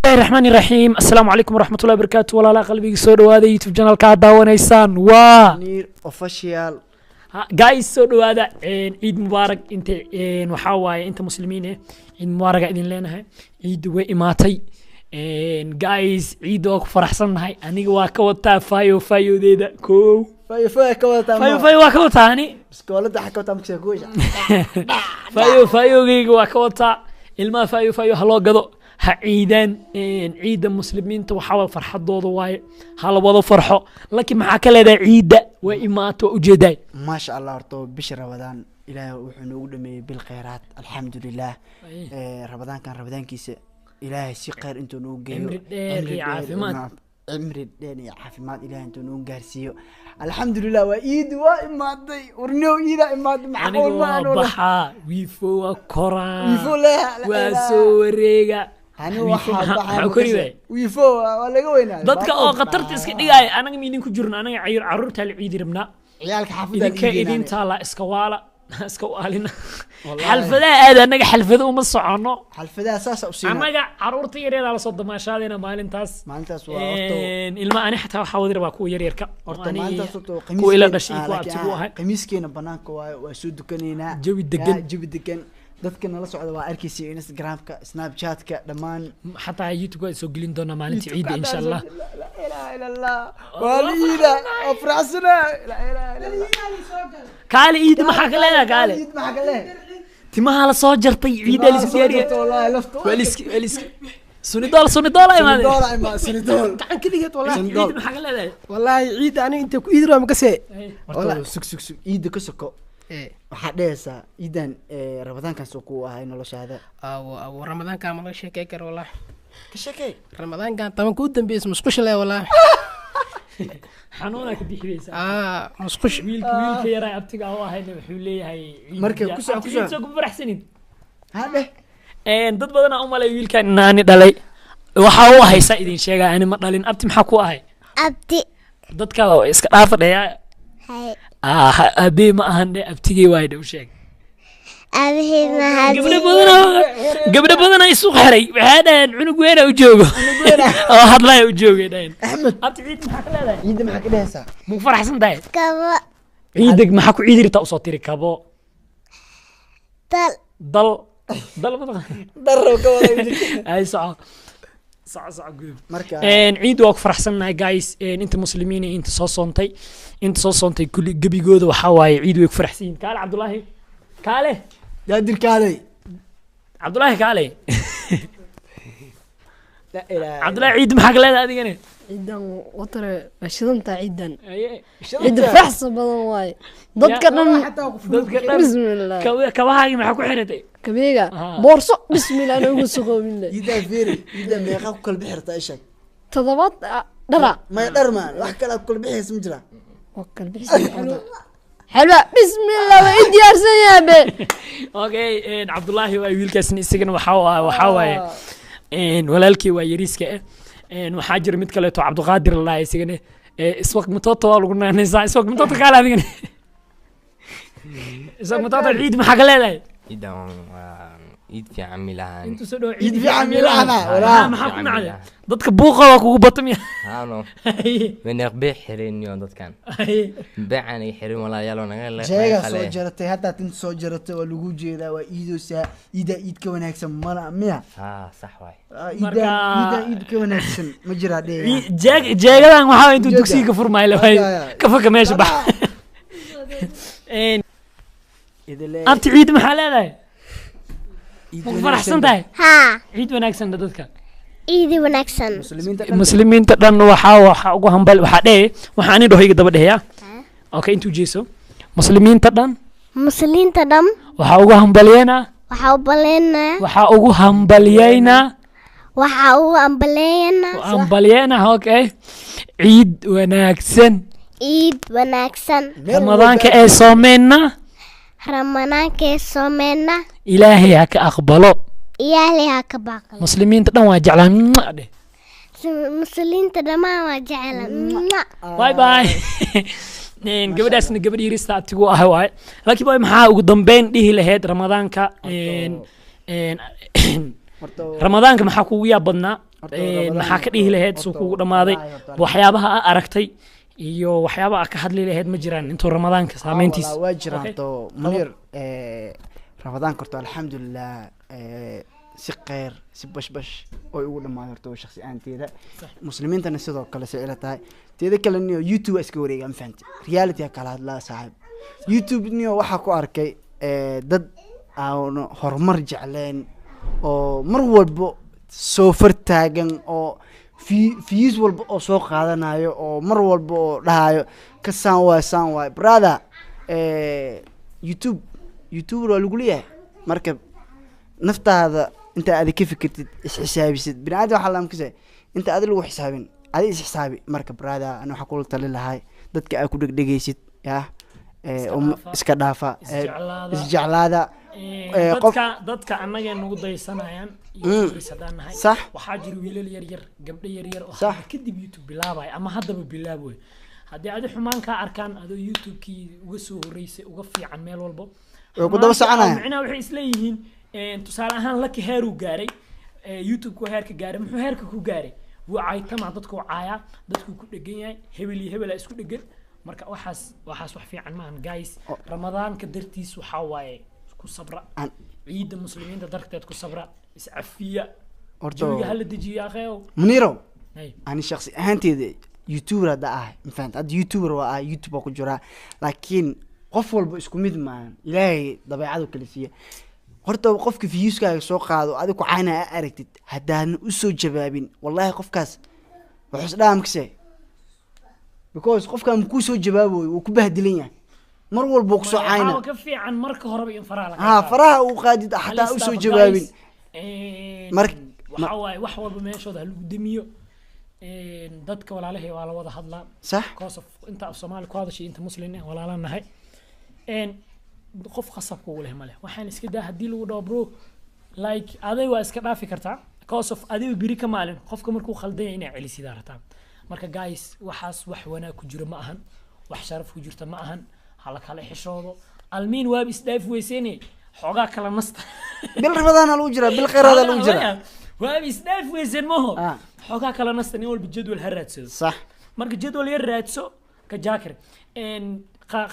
الله الرحمن الرحيم السلام عليكم ورحمة الله وبركاته ولا لا قلبي سودو هذا يوتيوب شانل كادا ونيسان نير اوفيشال جايز سودو هذا عيد مبارك انت وحاواي انت مسلمين عيد مبارك عيدين لنا عيد وإماتي جايز عيد وك فرحسن هاي أنا واكوتا فايو ديدا كو فايو كوتا فايو واكوتا هني بس كولدا حكوتا مكسكوش فايو جيج واكوتا ilma fayo haloo gado ha ciidan ciida muslimiinta waxa farxadooda waay hal wada farxo laakiin maxaa ka leedahay ciida way imaato ujeeday ma sha Allah horto bish Ramadan ilaahay wuxuu noogu dhameeyay bil khayraat alxamdulillah Ramadaankiisa ilaahay si khayr intuu noogu geeyo عمري دنيا عافماد إلى أنتو نونجارسيو الحمد لله وإيد وإمادي ورنو إيدا إماد معقول ما أنا بحا ويفو كورا ويفو لا وسوريغا أنا وحا ويفو ولا قوينا dadka oo qatarta iska dhigay anaga miidin ku jirno anaga caruurta la ciidi rabnaa ciyaalka xaafadda idinka la iska waala iska waalina xalfada aad anaga xalfada uma socono xalfada asaas u siina anaga caruurta yareeda la soo damaashaadina maalintaas waa horto ilma ani xataa waxa wadira waa kuwa yaryarka horta maalintaas horto kuwa ila dhashay kuwa abtigu ahay qamiiskeena banaanka waa soo dukaneena jawi degan dadka nala socda waa arkaysi Instagram-ka Snapchat-ka dhamaan xataa YouTube ay soo gelin doona maalintii ciid insha Allah la ilaha illa Allah waliida afraasna la ilaha illa Allah kaali ciid maxaa ka leedahay kaali ciid maxaa ka leedahay timaha la soo jartay ciid la isku diyaariyay wallahi lafto waliski سونيدول أي ما سونيدول كان كذا والله عيد محق لا والله عيد أنا أنت كيدرو أم كسي والله سك عيد كسكو وحديثا إذن رمضان كان سوكو هاي نلوش هذا أو رمضان كان ملا شيء كيكر والله كشكي رمضان كان طبعا كودن بيس مسقش له والله حنونك بيحبيس مسقش ويلك يرى أبتك أو هاي نحولي هاي مركب كسر سوق فرحسنين هذا dad badan oo malay wiilkan inaani dhalay waxa uu haysa idin sheega aan ma dhalin abti maxaa ku ahay abti dadka iska dhaafadaya hay abi ma ahan abtigii waayda u sheeg abi ma hadi gabdho badan ay suuq xiray waxa dhaan cunug weyn u joogo oo hadlay u joogeen axmed abti ciid maxaa ka leedahay ciid maxaa ka dhehaysa mu faraxsan tahay kabo ciidag maxaa ku ciidirta u soo tiri kabo dal darro ka wada ay saco gudub marka ciid waa ku faraxsanahay guys inta muslimiin inta soo soontay kulli gabigooda waxa waaye ciid way ku faraxsiin kaale daadir kaale Cabdullaahi kaale la ilaaha Cabdullaahi ciid maxaa ka leedahay adigana ciidan watare bashidanta ciidan ciid ciid faxsa badan waay dadka dhan bismillah kabahaagi maxaa ku xiratay kabeega boorso bismillah ana ugu suqoobin ida fiiri ida meeqa ku kala bixirta isha todobad dhara ma dharmaan wax kala ku kala bixis ma jira wakal bixis حلوة بسم الله وعيد يا رسيابي اوكي Cabdullaahi waa wiilkaasna isagana waxa waaye walaalkii waa yariiska waxaa jira mid kale oo Cabduqaadir la isagana iswaq matoto lagu naanaysaa iswaq matoto kale adigana iswaq matoto ciid maxaa ka leedahay ciidan ciid fiican milahan intu soo dhaw ciid fiican milahan wala maxaa ku nacday dadka buuqada kugu batamiya haano weneq bee xirin iyo dadkan baan ay xirin wala yalo naga la jeega soo jaratay hadda tin soo jaratay waa lagu jeedaa waa iidoosa iid ka wanaagsan mala miya sax waay iid ka wanaagsan ma jira dheer jeegadan waxa intuu dugsiga furmay lahay ka faka meesha bax abti ciid maxaa leedahay فرحسن تاي ها عيد وناكسن dadka ciid wanaagsan muslimiinta dhan waxa ugu hambal waxa dhee waxaan idhoyga daba dheeya okay intuu jeeso muslimiinta dhan waxa ugu hambalyeena okay ciid wanaagsan ramadaanka ee soomeenna ilaahay ha ka aqbalo muslimiinta dhan waa jeclaan muslimiinta dhamaan waa jeclaan bye bye gabadhaasna gabadh yirista abtigu ah waay laakiin boy maxaa ugu dambeyn dhihi lahayd ramadaanka maxaa kugu yaab badnaa maxaa ka dhihi lahayd suu kugu dhammaaday waxyaabaha aa aragtay iyo waxyaabaha aa ka hadli lahayd ma jiraan intuu ramadaanka saameyntiisa waa jiraan Okay. to munir ramadaanka horta alxamdulilah si kheyr si bashbash oo ugu dhamaaday horta shakhsi ahaanteeda Sax. muslimiintana sidoo kale say ila tahay teeda kale niyo youtube waa iska wareega ma fahanti reality aa kala hadlaa saaxiib youtube niyo waxaa ku arkay dad aan horumar jecleen oo mar walba soo fartaagan oo views walba oo soo qaadanayo oo mar walba oo dhahayo ka saan waay brother youtube waa lagu leeyahay marka naftaada inta aad ka fikirtid isxisaabisid bini aadam waxaa laamkisa inta aad lagu xisaabin adi isxisaabi marka brother ana waxaa kula tali lahay dadka aad ku dhegdhegaysid yaa iska dhaafa isjeclaada dadka annaga nagu daysanayaan hadaan nahay sax waxaa jira wiilal yaryar gabdho yaryar oo Sax. hadda kadib youtube bilaabaya ama haddaba bilaabay haddii adi xumaan kaa arkaan adoo youtube-kii uga soo horeysay uga fiican meel walbo Way ku daba soconayaan. macnaha waxay isleeyihiin tusaale ahaan laki heeruu gaaray youtube-ku heerka gaaray muxuu heerka ku gaaray wuu caytama dadkuu caayaa dadkuu ku dhegan yahay hebel iyo hebelaa isku dhegan marka waxaas wax fiican maahan guys ramadaanka dartiis waxaa waaye ku sabra An- ciidda muslimiinta darteed ku sabra iscafiya Horta- jawiga hala dejiyo akheew muniro hay ani shakhsi ahaanteeda youtuber hadda ah mafahant hadda youtuber waa ah youtube waa ku jiraa laakiin qof walba isku mid maahan ilaahay dabeecadu kala siiya horta qofka viewskaaga soo qaado adiga ku cayna aa aragtid haddaadan usoo jawaabin wallahi qofkaas wuxuu isdhaamkase because qofkaan kuu soo jawaaboyo wuu ku bahdilan yahay mar walba wuu kusoo cayna waxaa ka fiican marka horeba in faraha laga ha qaado. faraha uu qaadid xataa Halis usoo dhaaf, jawaabin guys. Mar- waxaa waaye wax walba meeshooda ha lagu demiyo dadka walaalahay waa la wada hadlaa sax because of inta af soomaali ku hadashay inta muslim ah walaalaan nahay qof khasab kugu leh male waxaan iska daa haddii lagu dhaho bro like aday waa iska dhaafi kartaa because of adiga biri ka maalin qofka markuu khaldanya inaa celisidaa rataa marka guys waxaas wax wanaag ku jiro ma ahan wax sharaf ku jirta ma ahan hala kala xishoodo almiin waab isdhaaf weysene xoogaa kala nasta bil rabadaana lagu jiraa bil kheyraada lagu jiraa waab isdhaaf weysen maho Ah. xoogaa kala nasta nin walba jadwal ha raadsado sax marka jadwal yar raadso ka jaakir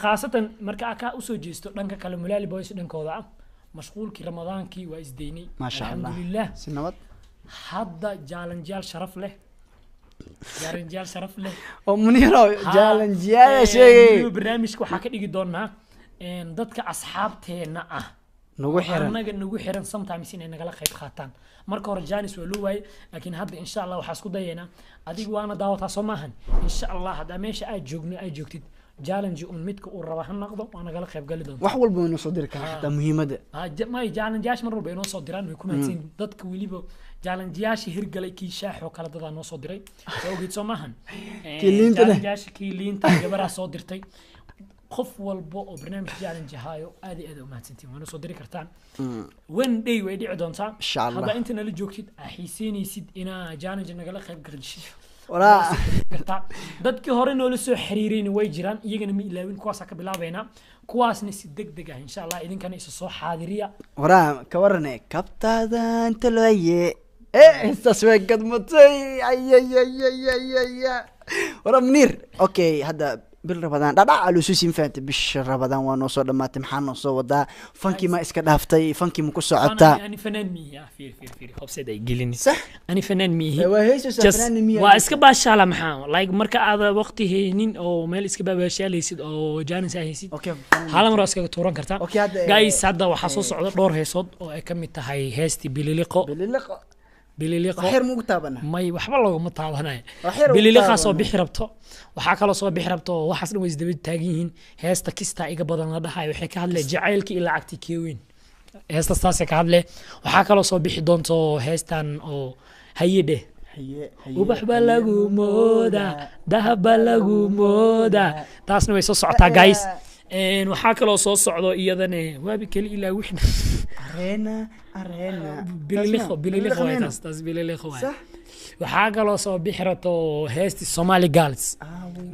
khaasatan marka aa kaa usoo jeesto dhanka kale mulaali boys dhankooda ah mashquulkii ramadaankii waa isdeynay maasha allah alxamdulilah si nabad hadda jaalanjaal sharaf leh jaalanjaal sharaf leh oo muniro Ha, jaalanjiyaada weliba sheegay barnaamijka waxaa ka dhigi doonaa dadka asxaabteena ah nagu xiran annaga nagu xiran sometimes inay nagala qayb qaataan marka hore janis waa loo waayey laakiin hadda insha allah waxaa isku dayaynaa adiga waana daawataa soo maahan insha allah haddaa meesha aad joogtid challenge un midka uu raba ha noqdo waa nagala qayb gali doonta wax walba waynu soo diri karaa xataa muhiimadda may challengeyaasha mar walba inoo soo diraan way ku mahadsan dadka weliba challengeyaasha hirgalay kii shaax oo kale dadaa noo soo diray soo ogeed soo maahan Kii liinta leh. challengeyaasha kii liinta gabaraa soo dirtay qof walba oo barnaamij challenge ahaayo aad iyo aad u mahadsantiin waana soo diri kartaan one day way dhici doontaa Insha Allah. haddaa inta nala joogtid aa xiiseynaysid inaa challenge nagala qayb gashid walaa kartaa dadkii hore noola soo xiriirayna way jiraan iyagana ma ilaawin kuwaasaa ka bilaabaynaa kuwaasna si deg deg ah insha allah idinkana isa soo xaadiriya waraa ka warane kabtaadan taloye intaas way gadmatay ayayayayaya waraa munir okay hadda bil rabadaan dhadhac alusuusin fahamtay bisha rabadaan waa noo soo dhamaatay maxaa noo soo wadaa fankii ma iska dhaaftay fankii ma ku socotaa ani fanaan miihi fiir hobseed ay gelin sax ani fanaan miihi waa heesaysaa Just- fanaani miyaa waa iska baashaala maxaa like marka aad waqti haynin oo meel iska baabashaalaysid oo jaanis aa haysid okay hal mar waa iskaga tuuran kartaa Okay, hadda, guys hadda waxaa soo socda dhowr heesood oo ay ka mid tahay heestii bililiqo bililiqo waxyar ma ugu taabana may waxba loogama taabanayo Waxyar ugu bililiqaa soo taabana. bixi rabto waxaa kaloo soo bixi rabto oo waxaas dhan way isdaba taagan yihiin heesta kistaa iga badan la dhahayo waxay ka hadlee jacaylka iyo lacagtii keeweyn heestas taasay ka hadlee waxaa kaloo soo bixi doonto heestan oo hayedhe ubax baa lagu moodaa dahab baa lagu moodaa taasna way soo socotaa guys waxaa kaloo soo socdo iyadane waabi keli ilaa wixna arena bililiqo waay taas bililiqo waay صح waxaa kaloo soo bixi rabto heesti somali girls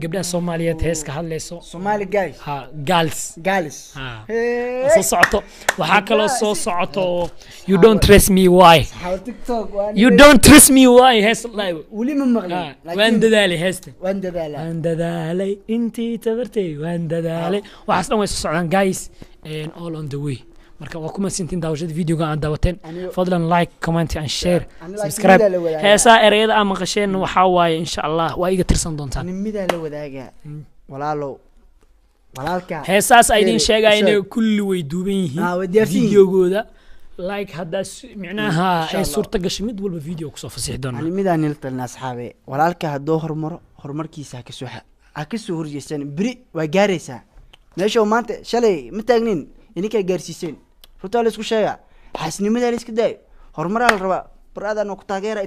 gabdhaha Soomaaliyeed hees ka hadlayso Somali guys ha girls galis ha soo socoto waxaa kaloo soo socoto you don't trust me why how TikTok waan you don't trust me why hees live wali ma maqlin waan dadaalay heesta waan dadaala waan dadaalay intii tabartay waan dadaalay waxaas dhan way soo socdaan guys and all on the way marka waa kuma sintiin daawashada videoga aan daawateen fadlan like comment and share subscribe heesaa ereyada aan maqasheen waxaa waaye insha Allah waa iga tirsan doontaan nimida la wadaaga walaalow walaalka heesaas ay idin sheegay inay kulli way duuban yihiin videogooda like hadda micnaha ay suurta gashay mid walba video ku soo fasix doonaa nimida niltalna asxaabe walaalka hadoo hormaro horumarkiisa ka soo horjeestan biri waa gaaraysaa meesha maanta shalay ma taagnin ininka gaarsiiseen runta la isku sheega xasnimada la iska day horumar la rabaa baradan oo ku taageera